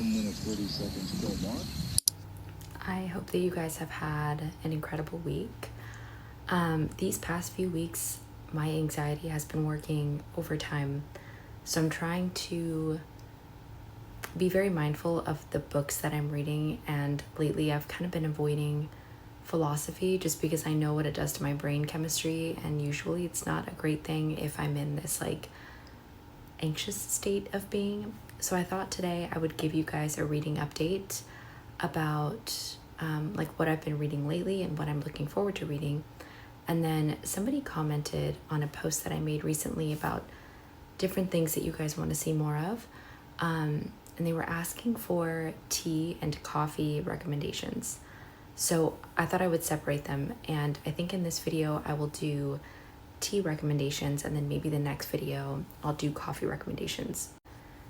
1 minute 30 seconds till mark. I hope that you guys have had an incredible week. These past few weeks, my anxiety has been working overtime, so I'm trying to be very mindful of the books that I'm reading, and lately I've kind of been avoiding philosophy just because I know what it does to my brain chemistry, and usually it's not a great thing if I'm in this anxious state of being. So I thought today I would give you guys a reading update about what I've been reading lately and what I'm looking forward to reading. And then somebody commented on a post that I made recently about different things that you guys want to see more of. And they were asking for tea and coffee recommendations. So I thought I would separate them. And I think in this video, I will do tea recommendations. And then maybe the next video, I'll do coffee recommendations.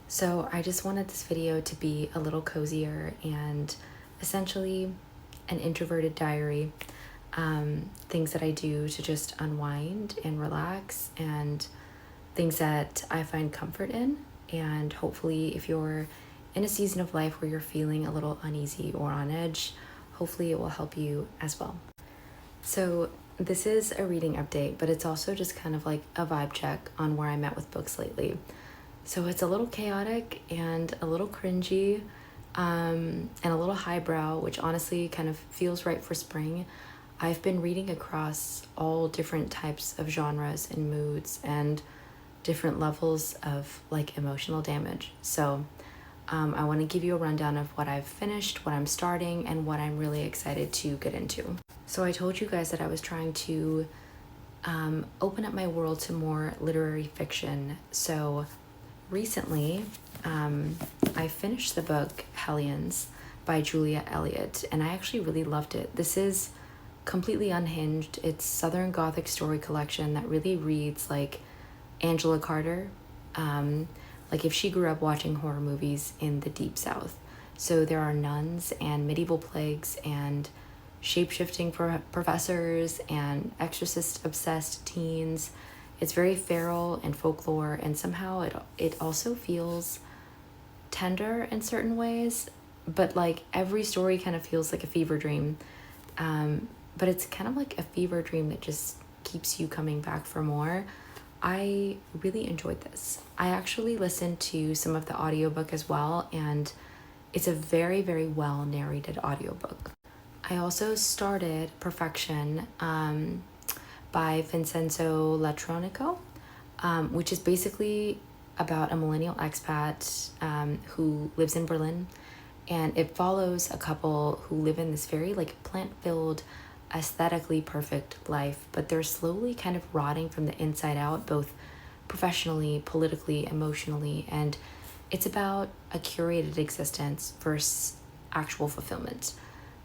So I just wanted this video to be a little cozier and essentially an introverted diary. Things that I do to just unwind and relax, and things that I find comfort in. And hopefully if you're in a season of life where you're feeling a little uneasy or on edge, hopefully it will help you as well. So this is a reading update, but it's also just kind of like a vibe check on where I'm at with books lately. So it's a little chaotic and a little cringy, and a little highbrow, which honestly kind of feels right for spring. I've been reading across all different types of genres and moods and different levels of emotional damage. So I want to give you a rundown of what I've finished, what I'm starting, and what I'm really excited to get into. So I told you guys that I was trying to open up my world to more literary fiction. So recently, I finished the book Hellions by Julia Elliott, and I actually really loved it. This is completely unhinged. It's Southern Gothic story collection that really reads like Angela Carter, like if she grew up watching horror movies in the Deep South. So there are nuns and medieval plagues and shape-shifting professors and exorcist-obsessed teens. It's very feral and folklore, and somehow it also feels tender in certain ways, but every story kind of feels like a fever dream. But it's kind of like a fever dream that just keeps you coming back for more. I really enjoyed this. I actually listened to some of the audiobook as well, and it's a very, very well narrated audiobook. I also started Perfection by Vincenzo Latronico, which is basically about a millennial expat who lives in Berlin, and it follows a couple who live in this very plant-filled, aesthetically perfect life, but they're slowly kind of rotting from the inside out, both professionally, politically, emotionally, and it's about a curated existence versus actual fulfillment,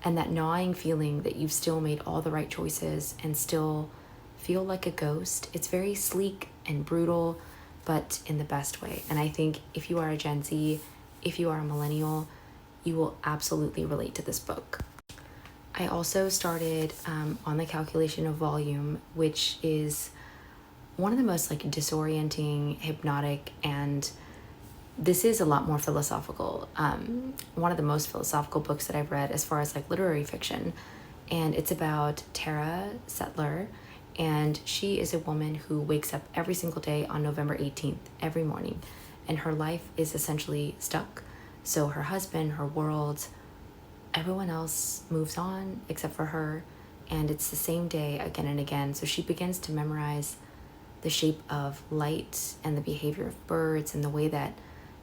and that gnawing feeling that you've still made all the right choices and still feel like a ghost. It's very sleek and brutal, but in the best way. And I think if you are a Gen Z, if you are a millennial, you will absolutely relate to this book. I also started On the Calculation of Volume, which is one of the most disorienting, hypnotic, and this is a lot more philosophical. One of the most philosophical books that I've read as far as literary fiction. And it's about Tara Settler, and she is a woman who wakes up every single day on November 18th, every morning, and her life is essentially stuck. So her husband, her world, everyone else moves on except for her, and it's the same day again and again. So she begins to memorize the shape of light and the behavior of birds and the way that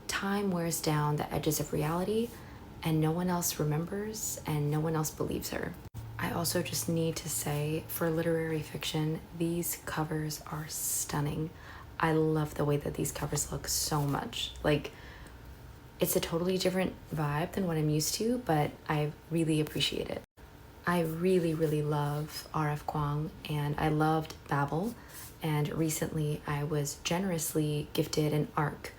time wears down the edges of reality, and no one else remembers and no one else believes her. I also just need to say, for literary fiction, these covers are stunning. I love the way that these covers look so much. It's a totally different vibe than what I'm used to, but I really appreciate it. I really, really love R.F. Kuang, and I loved Babel, and recently I was generously gifted an ARC,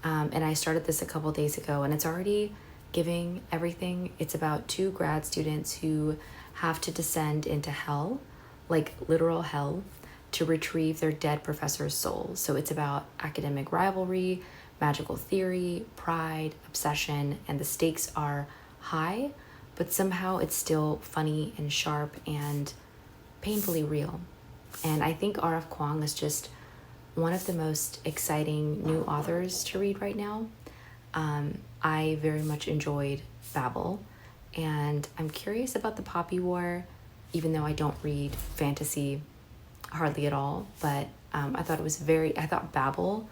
and I started this a couple days ago, and it's already giving everything. It's about two grad students who have to descend into hell, literal hell, to retrieve their dead professor's soul. So it's about academic rivalry, magical theory, pride, obsession, and the stakes are high, but somehow it's still funny and sharp and painfully real. And I think R.F. Kuang is just one of the most exciting new authors to read right now. I very much enjoyed Babel, and I'm curious about the Poppy War, even though I don't read fantasy hardly at all. But I thought Babel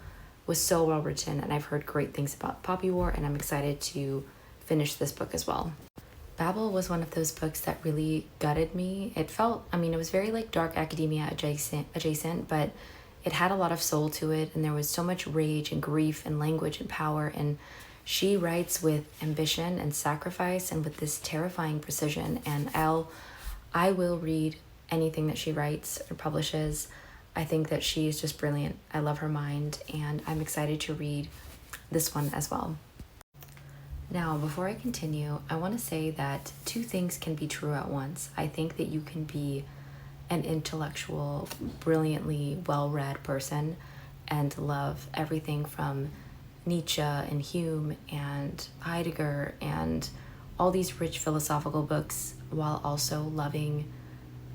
was so well written, and I've heard great things about Poppy War, and I'm excited to finish this book as well. Babel was one of those books that really gutted me. It was very like dark academia adjacent, but it had a lot of soul to it, and there was so much rage and grief and language and power, and she writes with ambition and sacrifice and with this terrifying precision, and I will read anything that she writes or publishes. I think that she is just brilliant. I love her mind, and I'm excited to read this one as well. Now, before I continue, I want to say that two things can be true at once. I think that you can be an intellectual, brilliantly well-read person and love everything from Nietzsche and Hume and Heidegger and all these rich philosophical books, while also loving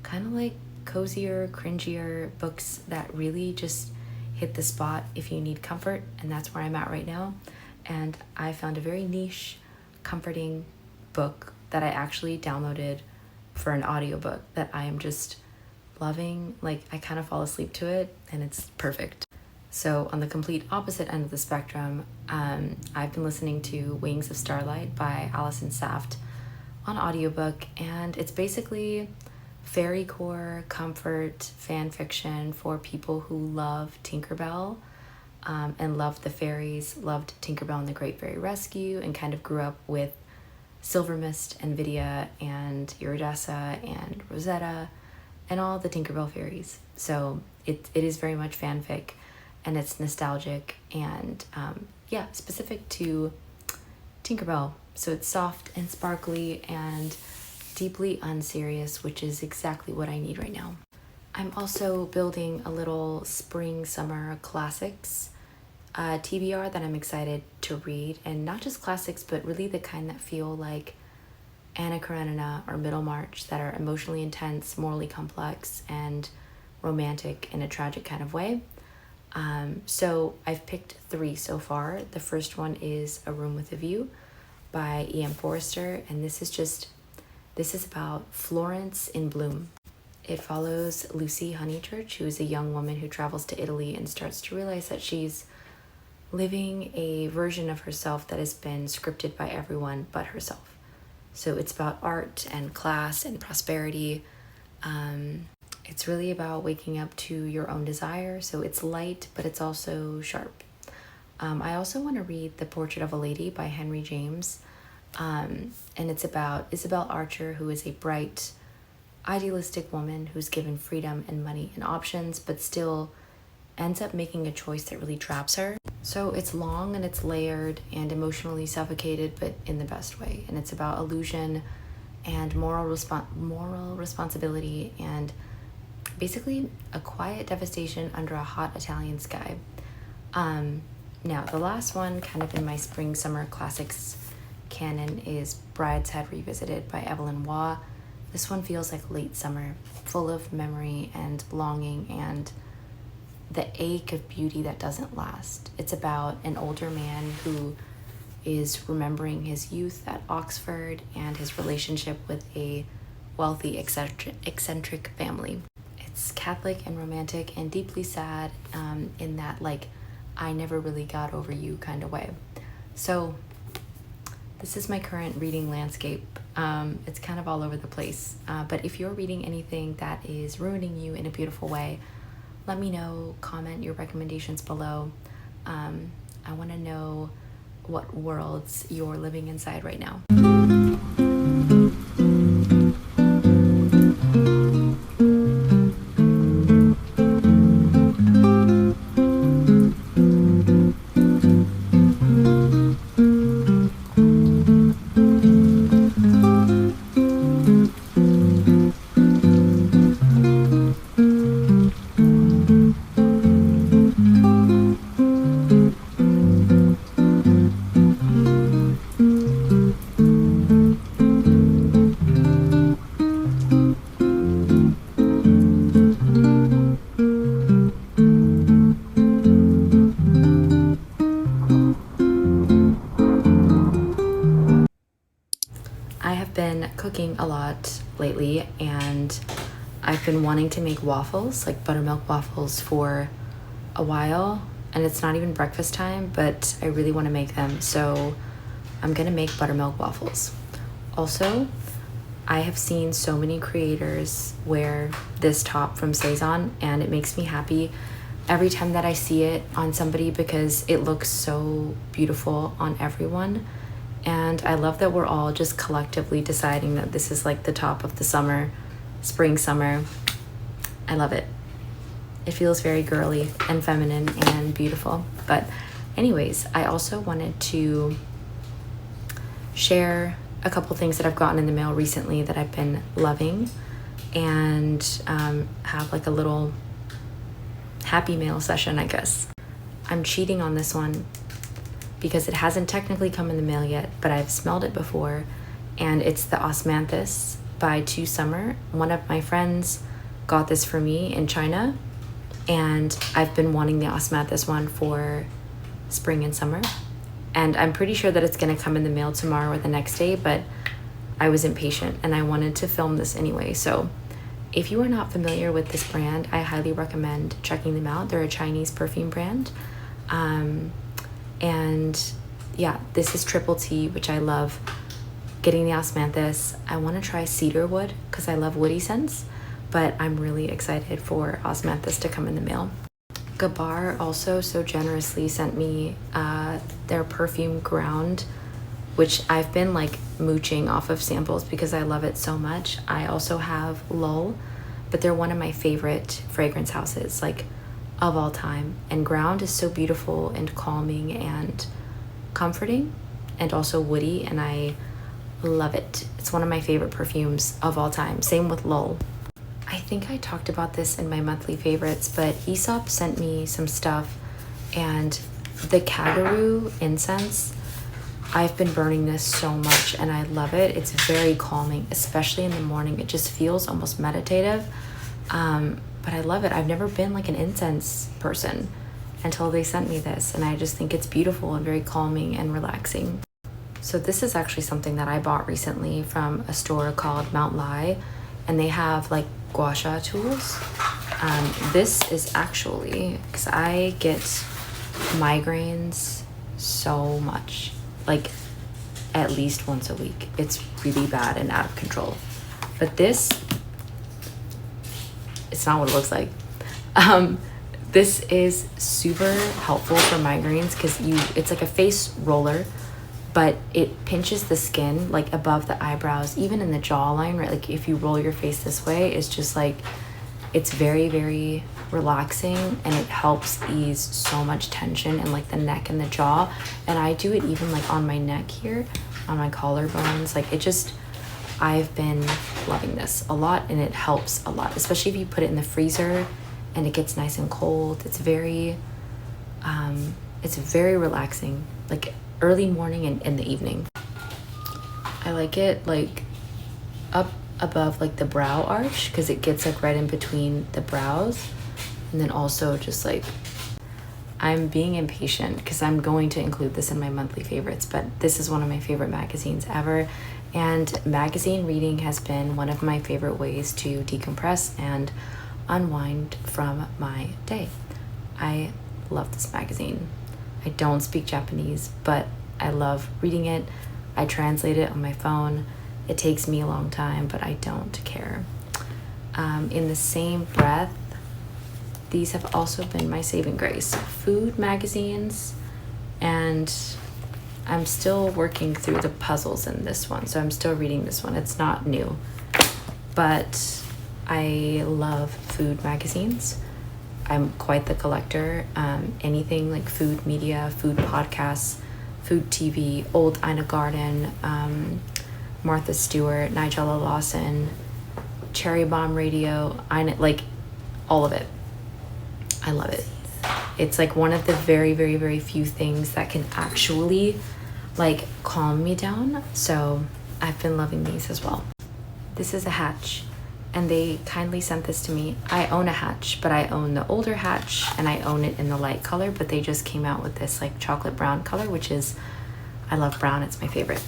kind of like cozier, cringier books that really just hit the spot if you need comfort, and that's where I'm at right now. And I found a very niche, comforting book that I actually downloaded for an audiobook that I am just loving. Like, I kind of fall asleep to it, and it's perfect. So on the complete opposite end of the spectrum, I've been listening to Wings of Starlight by Alison Saft on audiobook, and it's basically fairycore comfort fan fiction for people who love Tinkerbell and loved the fairies, loved Tinkerbell and the Great Fairy Rescue, and kind of grew up with Silvermist and Vidya and Iridessa and Rosetta and all the Tinkerbell fairies. So it is very much fanfic, and it's nostalgic and specific to Tinkerbell. So it's soft and sparkly and deeply unserious, which is exactly what I need right now. I'm also building a little spring-summer classics TBR that I'm excited to read, and not just classics, but really the kind that feel like Anna Karenina or Middlemarch, that are emotionally intense, morally complex, and romantic in a tragic kind of way. So I've picked 3 so far. The first one is A Room with a View by E.M. Forrester, and this is about Florence in bloom. It follows Lucy Honeychurch, who is a young woman who travels to Italy and starts to realize that she's living a version of herself that has been scripted by everyone but herself. So it's about art and class and prosperity. It's really about waking up to your own desire. So it's light, but it's also sharp. I also want to read The Portrait of a Lady by Henry James. And it's about Isabel Archer, who is a bright, idealistic woman who's given freedom and money and options, but still ends up making a choice that really traps her. So it's long and it's layered and emotionally suffocated, but in the best way. And it's about illusion and moral responsibility and basically a quiet devastation under a hot Italian sky. Now, the last one, kind of in my spring-summer classics canon, is Brideshead Revisited by Evelyn Waugh. This one feels like late summer, full of memory and longing and the ache of beauty that doesn't last. It's about an older man who is remembering his youth at Oxford and his relationship with a wealthy, eccentric family. It's Catholic and romantic and deeply sad in that, like, I never really got over you kind of way. So this is my current reading landscape. It's kind of all over the place. But if you're reading anything that is ruining you in a beautiful way, let me know, comment your recommendations below. I want to know what worlds you're living inside right now. lately, and I've been wanting to make waffles, like buttermilk waffles, for a while, and it's not even breakfast time, but I really want to make them, so I'm gonna make buttermilk waffles. Also, I have seen so many creators wear this top from Saison, and it makes me happy every time that I see it on somebody because it looks so beautiful on everyone. And I love that we're all just collectively deciding that this is like the top of the summer, spring, summer. I love it. It feels very girly and feminine and beautiful. But anyways, I also wanted to share a couple things that I've gotten in the mail recently that I've been loving, and have like a little happy mail session, I guess. I'm cheating on this one because it hasn't technically come in the mail yet, but I've smelled it before, and it's the Osmanthus by 2 Summer. One of my friends got this for me in China, and I've been wanting the Osmanthus one for spring and summer, and I'm pretty sure that it's gonna come in the mail tomorrow or the next day, but I was impatient and I wanted to film this anyway. So if you are not familiar with this brand, I highly recommend checking them out. They're a Chinese perfume brand. And yeah, this is triple T, which I love. Getting the Osmanthus. I want to try cedarwood because I love woody scents, but I'm really excited for Osmanthus to come in the mail. Gabar also so generously sent me their perfume ground, which I've been like mooching off of samples because I love it so much. I also have Lull, but they're one of my favorite fragrance houses, like of all time. And ground is so beautiful and calming and comforting and also woody, and I love it. It's one of my favorite perfumes of all time. Same with Lull. I think I talked about this in my monthly favorites, but Aesop sent me some stuff, and the Kagaru incense, I've been burning this so much and I love it. It's very calming, especially in the morning. It just feels almost meditative, but I love it. I've never been like an incense person until they sent me this, and I just think it's beautiful and very calming and relaxing. So this is actually something that I bought recently from a store called Mount Lai, and they have like gua sha tools. This is actually, because I get migraines so much, like at least once a week. It's really bad and out of control. But this, it's not what it looks like. This is super helpful for migraines because it's like a face roller, but it pinches the skin like above the eyebrows, even in the jawline, right? Like if you roll your face this way, it's just like, it's very, very relaxing, and it helps ease so much tension in like the neck and the jaw. And I do it even like on my neck here, on my collarbones. Like it just, I've been loving this a lot, and it helps a lot, especially if you put it in the freezer and it gets nice and cold. It's very relaxing, like early morning and in the evening. I like it like up above like the brow arch because it gets like right in between the brows. And then also just like, I'm being impatient because I'm going to include this in my monthly favorites, but this is one of my favorite magazines ever. And magazine reading has been one of my favorite ways to decompress and unwind from my day. I love this magazine. I don't speak Japanese, but I love reading it. I translate it on my phone. It takes me a long time, but I don't care. In the same breath, these have also been my saving grace. Food magazines, and I'm still working through the puzzles in this one, so I'm still reading this one. It's not new, but I love food magazines. I'm quite the collector. Anything like food media, food podcasts, food TV, old Ina Garden, Martha Stewart, Nigella Lawson, Cherry Bomb Radio, like all of it. I love it. It's like one of the very, very, very few things that can actually like calm me down. So I've been loving these as well. This is a Hatch, and they kindly sent this to me. I own a Hatch, but I own the older Hatch, and I own it in the light color, but they just came out with this like chocolate brown color, which is, I love brown. It's my favorite.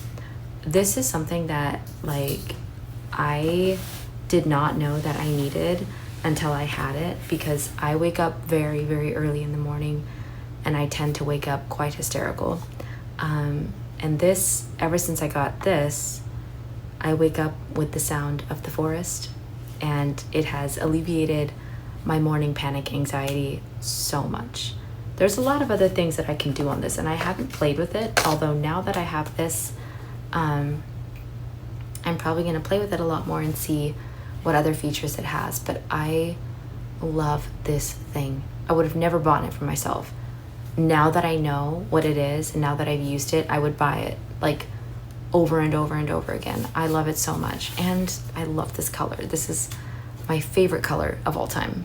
This is something that like I did not know that I needed until I had it, because I wake up very, very early in the morning and I tend to wake up quite hysterical. And this, ever since I got this, I wake up with the sound of the forest, and it has alleviated my morning panic anxiety so much. There's a lot of other things that I can do on this, and I haven't played with it, although now that I have this, I'm probably going to play with it a lot more and see what other features it has. But I love this thing. I would have never bought it for myself. Now that I know what it is and now that I've used it, I would buy it like over and over and over again. I love it so much, and I love this color. This is my favorite color of all time.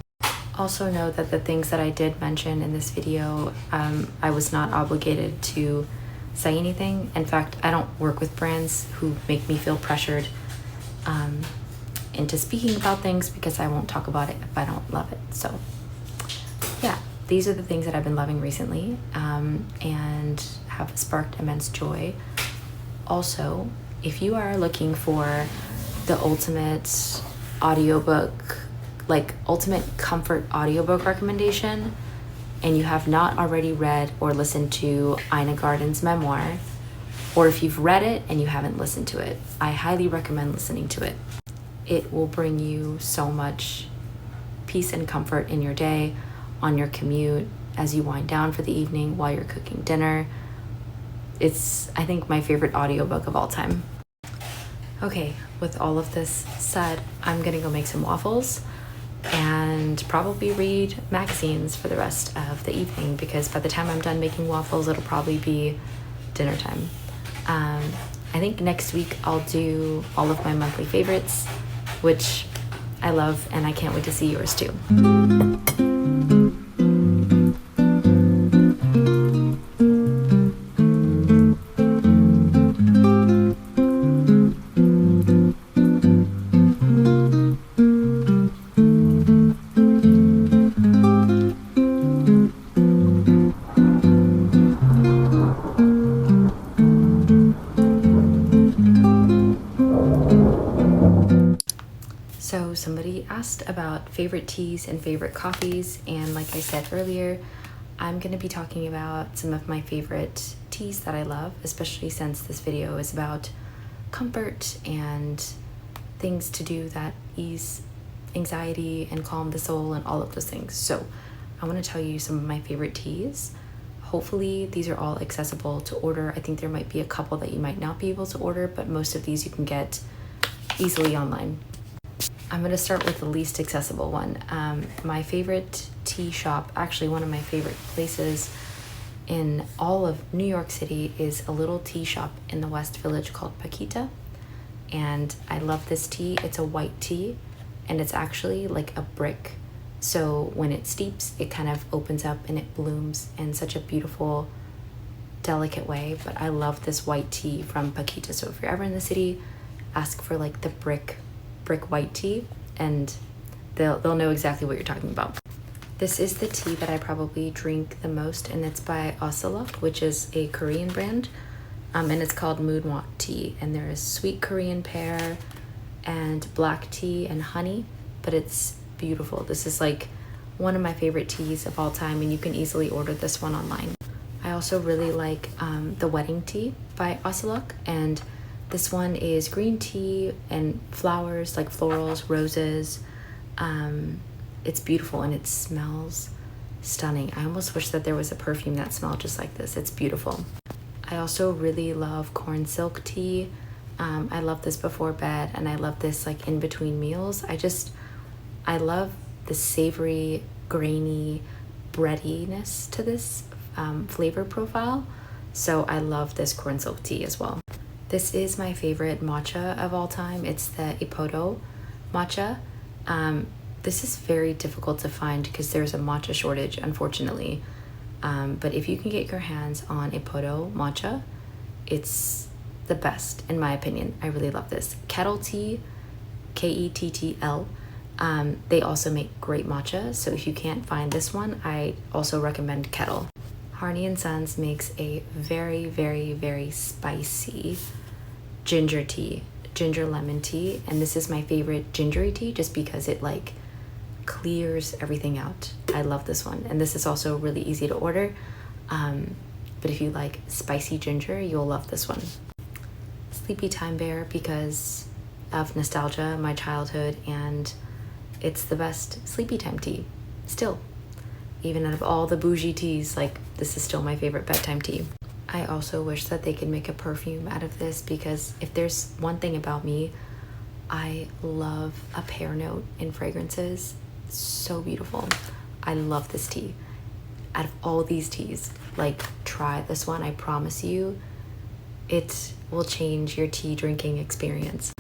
Also know that the things that I did mention in this video, I was not obligated to say anything. In fact, I don't work with brands who make me feel pressured into speaking about things, because I won't talk about it if I don't love it. So yeah, these are the things that I've been loving recently, and have sparked immense joy. Also, if you are looking for the ultimate audiobook, like ultimate comfort audiobook recommendation, and you have not already read or listened to Ina Garten's memoir, or if you've read it and you haven't listened to it, I highly recommend listening to it. It will bring you so much peace and comfort in your day, on your commute, as you wind down for the evening, while you're cooking dinner. It's, I think, my favorite audiobook of all time. Okay, with all of this said, I'm gonna go make some waffles and probably read magazines for the rest of the evening, because by the time I'm done making waffles, it'll probably be dinner time. I think next week I'll do all of my monthly favorites, which I love, and I can't wait to see yours too. So somebody asked about favorite teas and favorite coffees, and like I said earlier, I'm going to be talking about some of my favorite teas that I love, especially since this video is about comfort and things to do that ease anxiety and calm the soul and all of those things. So I want to tell you some of my favorite teas. Hopefully these are all accessible to order. I think there might be a couple that you might not be able to order, but most of these you can get easily online. I'm going to start with the least accessible one. My favorite tea shop, actually one of my favorite places in all of New York City, is a little tea shop in the West Village called Paquita. And I love this tea. It's a white tea, and it's actually like a brick. So when it steeps, it kind of opens up and it blooms in such a beautiful, delicate way. But I love this white tea from Paquita. So if you're ever in the city, ask for like the brick white tea, and they'll know exactly what you're talking about. This is the tea that I probably drink the most, and it's by Ocelot, which is a Korean brand, and it's called Moonwalk tea. And there is sweet Korean pear and black tea and honey, but it's beautiful. This is like one of my favorite teas of all time, and you can easily order this one online. I also really like the wedding tea by Ocelot, and this one is green tea and flowers like florals, roses. It's beautiful and it smells stunning. I almost wish that there was a perfume that smelled just like this. It's beautiful. I also really love corn silk tea. I love this before bed, and I love this like in between meals. I love the savory, grainy breadiness to this flavor profile. So I love this corn silk tea as well. This is my favorite matcha of all time. It's the Ippodo matcha. This is very difficult to find because there's a matcha shortage, unfortunately. But if you can get your hands on Ippodo matcha, it's the best, in my opinion. I really love this. Kettle tea, Kettl. They also make great matcha. So if you can't find this one, I also recommend Kettle. Harney & Sons makes a very, very, very spicy ginger tea. ginger lemon tea, and this is my favorite gingery tea just because it like clears everything out. I love this one, and this is also really easy to order. But if you like spicy ginger, you'll love this one. Sleepy Time Bear because of nostalgia, my childhood, and it's the best sleepy time tea still. Even out of all the bougie teas, like this is still my favorite bedtime tea. I also wish that they could make a perfume out of this because if there's one thing about me, I love a pear note in fragrances. It's so beautiful. I love this tea. Out of all these teas, like try this one. I promise you, it will change your tea drinking experience.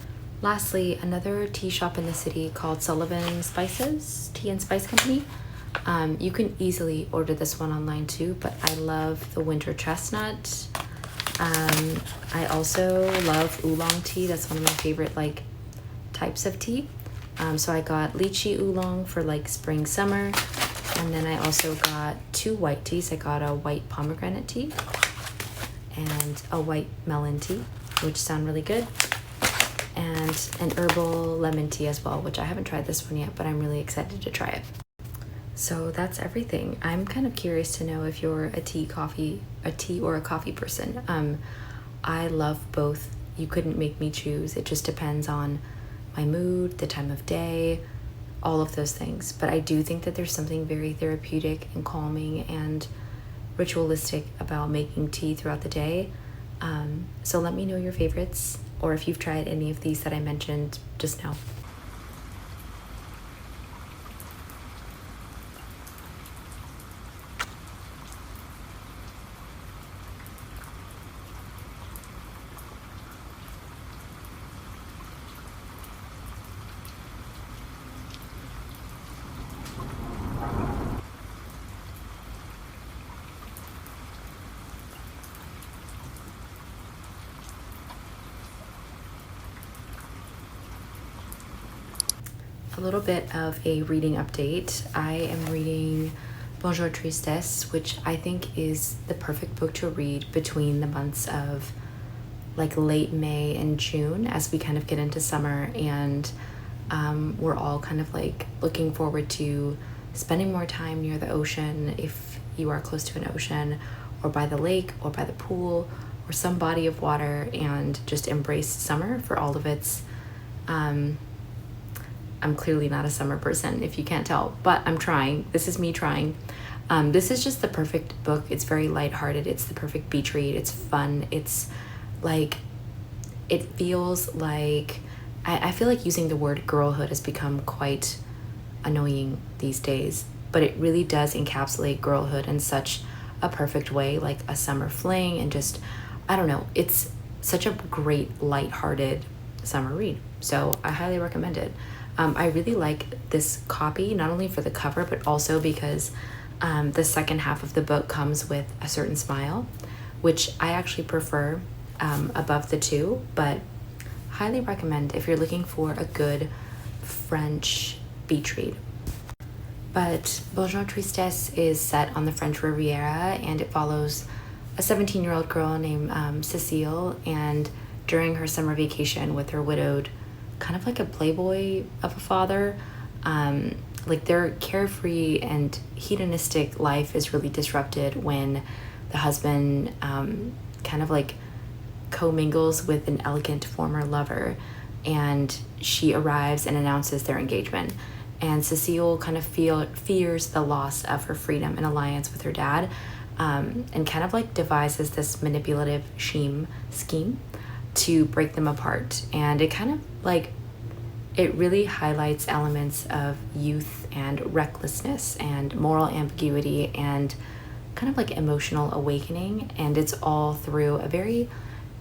Lastly, another tea shop in the city called Sullivan Spices, Tea and Spice Company. You can easily order this one online too, but I love the winter chestnut. I also love oolong tea. That's one of my favorite like types of tea. So I got lychee oolong for like spring, summer. And then I also got 2 white teas. I got a white pomegranate tea and a white melon tea, which sound really good. And an herbal lemon tea as well, which I haven't tried this one yet, but I'm really excited to try it. So that's everything. I'm kind of curious to know if you're a tea or a coffee person. I love both. You couldn't make me choose. It just depends on my mood, the time of day, all of those things. But I do think that there's something very therapeutic and calming and ritualistic about making tea throughout the day. So let me know your favorites or if you've tried any of these that I mentioned just now. A little bit of a reading update. I am reading Bonjour Tristesse, which I think is the perfect book to read between the months of like late May and June as we kind of get into summer, and we're all kind of like looking forward to spending more time near the ocean if you are close to an ocean, or by the lake or by the pool or some body of water, and just embrace summer for all of its I'm clearly not a summer person, if you can't tell, but I'm trying. This is me trying. This is just the perfect book. It's very lighthearted. It's the perfect beach read. It's fun. It's like, it feels like, I feel like using the word girlhood has become quite annoying these days, but it really does encapsulate girlhood in such a perfect way, like a summer fling, and just, I don't know, it's such a great lighthearted summer read. So I highly recommend it. I really like this copy, not only for the cover, but also because the second half of the book comes with A Certain Smile, which I actually prefer above the two, but highly recommend if you're looking for a good French beach read. But Bonjour Tristesse is set on the French Riviera, and it follows a 17-year-old girl named Cécile, and during her summer vacation with her widowed, kind of like a playboy of a father, like their carefree and hedonistic life is really disrupted when the husband kind of like commingles with an elegant former lover, and she arrives and announces their engagement. And Cécile kind of fears the loss of her freedom and alliance with her dad, and kind of like devises this manipulative scheme to break them apart. And it kind of like, it really highlights elements of youth and recklessness and moral ambiguity and kind of like emotional awakening, and it's all through a very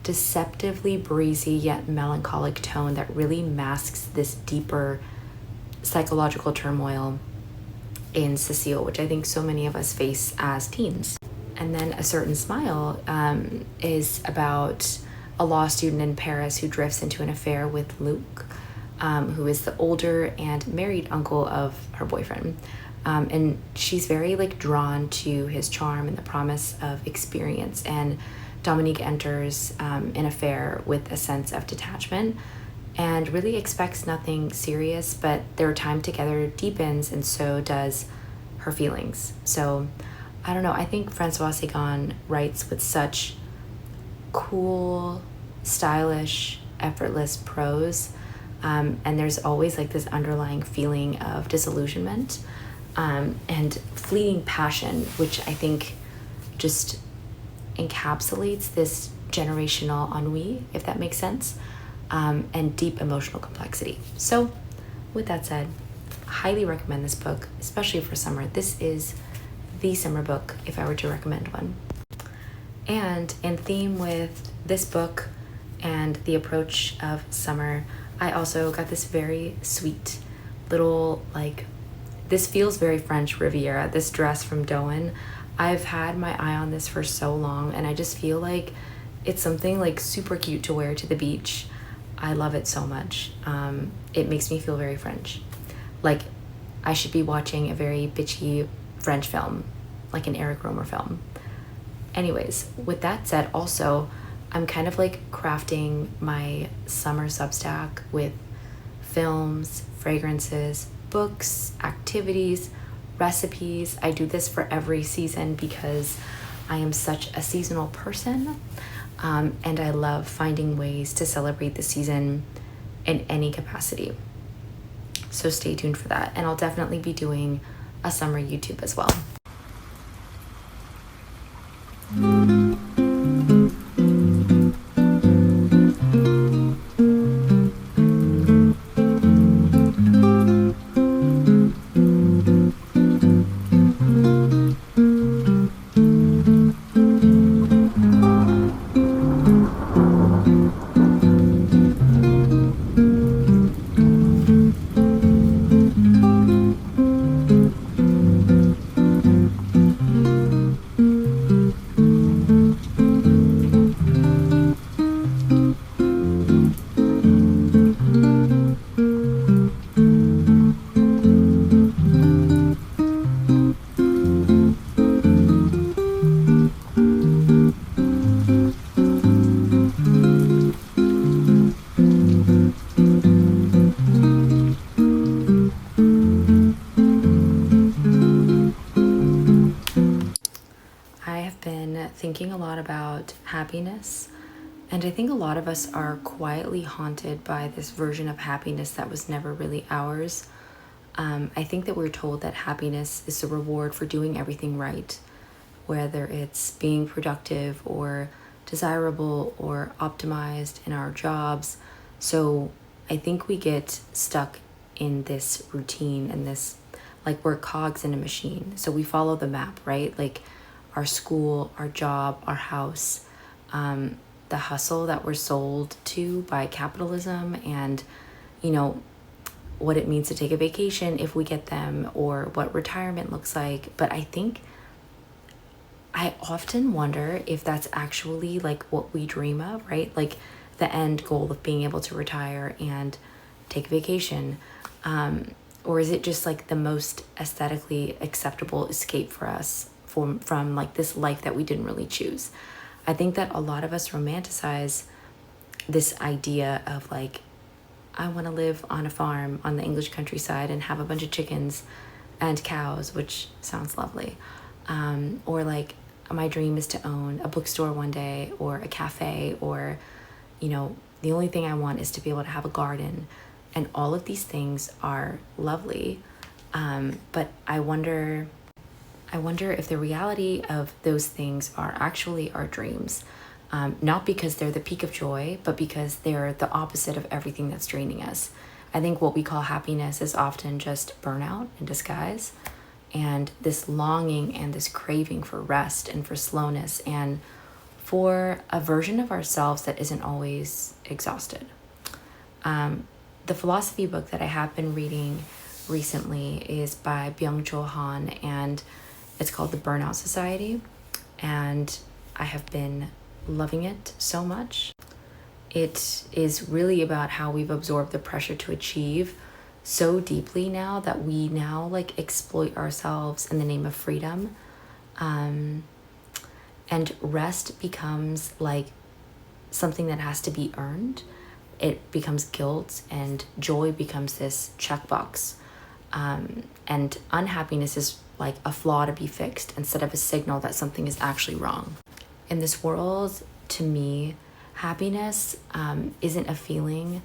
deceptively breezy yet melancholic tone that really masks this deeper psychological turmoil in Cécile, which I think so many of us face as teens. And then A Certain Smile is about a law student in Paris who drifts into an affair with Luc, who is the older and married uncle of her boyfriend. And she's very like drawn to his charm and the promise of experience. And Dominique enters an affair with a sense of detachment, and really expects nothing serious, but their time together deepens, and so does her feelings. So I don't know, I think Francois Sagan writes with such cool, stylish, effortless prose, and there's always like this underlying feeling of disillusionment, and fleeting passion, which I think just encapsulates this generational ennui, if that makes sense, and deep emotional complexity. So with that said, highly recommend this book, especially for summer. This is the summer book if I were to recommend one. And in theme with this book and the approach of summer, I also got this very sweet little, like, this feels very French Riviera, this dress from Doen. I've had my eye on this for so long, and I just feel like it's something like super cute to wear to the beach. I love it so much. It makes me feel very French. Like I should be watching a very bitchy French film, like an Eric Romer film. Anyways, with that said, also, I'm kind of like crafting my summer Substack with films, fragrances, books, activities, recipes. I do this for every season because I am such a seasonal person, and I love finding ways to celebrate the season in any capacity. So stay tuned for that, and I'll definitely be doing a summer YouTube as well. Thinking a lot about happiness, and I think a lot of us are quietly haunted by this version of happiness that was never really ours. I think that we're told that happiness is the reward for doing everything right, whether it's being productive or desirable or optimized in our jobs. So I think we get stuck in this routine and this, like, we're cogs in a machine. So we follow the map, right? Like our school, our job, our house, the hustle that we're sold to by capitalism, and, you know, what it means to take a vacation if we get them, or what retirement looks like. But I think I often wonder if that's actually like what we dream of, right? Like the end goal of being able to retire and take a vacation. Or is it just like the most aesthetically acceptable escape for us from like this life that we didn't really choose? I think that a lot of us romanticize this idea of like, I want to live on a farm on the English countryside and have a bunch of chickens and cows, which sounds lovely. Or like, my dream is to own a bookstore one day, or a cafe, or, you know, the only thing I want is to be able to have a garden. And all of these things are lovely. But I wonder if the reality of those things are actually our dreams. Not because they're the peak of joy, but because they're the opposite of everything that's draining us. I think what we call happiness is often just burnout in disguise, and this longing and this craving for rest and for slowness and for a version of ourselves that isn't always exhausted. The philosophy book that I have been reading recently is by Byung-Chul Han, and it's called The Burnout Society, and I have been loving it so much. It is really about how we've absorbed the pressure to achieve so deeply now that we now like exploit ourselves in the name of freedom. And rest becomes like something that has to be earned. it becomes guilt, and joy becomes this checkbox. And unhappiness is like a flaw to be fixed instead of a signal that something is actually wrong. In this world, to me, happiness isn't a feeling.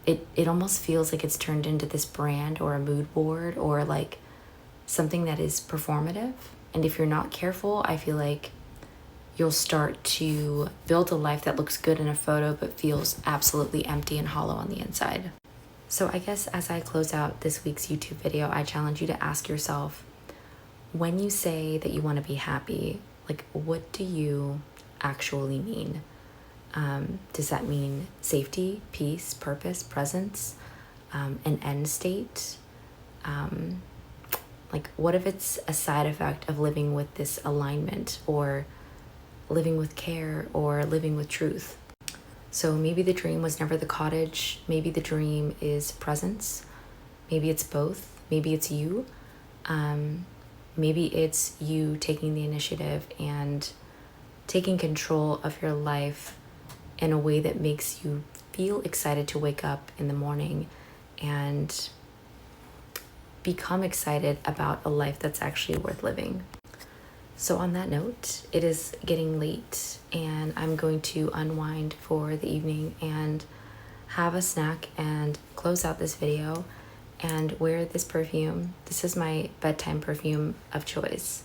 It almost feels like it's turned into this brand or a mood board or like something that is performative. And if you're not careful, I feel like you'll start to build a life that looks good in a photo but feels absolutely empty and hollow on the inside. So I guess as I close out this week's YouTube video, I challenge you to ask yourself, when you say that you want to be happy, like, what do you actually mean? Does that mean safety, peace, purpose, presence, an end state? Like, what if it's a side effect of living with this alignment, or living with care, or living with truth? So maybe the dream was never the cottage. Maybe the dream is presence. Maybe it's both. Maybe it's you. Maybe it's you taking the initiative and taking control of your life in a way that makes you feel excited to wake up in the morning and become excited about a life that's actually worth living. So on that note, it is getting late and I'm going to unwind for the evening and have a snack and close out this video and wear this perfume. This is my bedtime perfume of choice.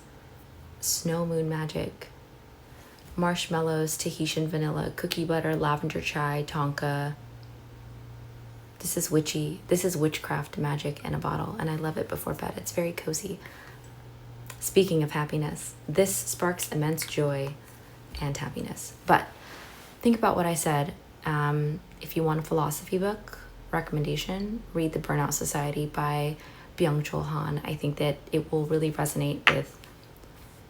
Snow Moon Magic. Marshmallows, Tahitian vanilla, cookie butter, lavender chai, tonka. This is witchy. This is witchcraft magic in a bottle, and I love it before bed. It's very cozy. Speaking of happiness, this sparks immense joy and happiness. But think about what I said. If you want a philosophy book recommendation, read The Burnout Society by Byung-Chul Han. I think that it will really resonate with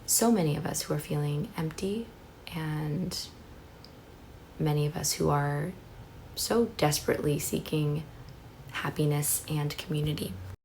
so many of us who are feeling empty, and many of us who are so desperately seeking happiness and community.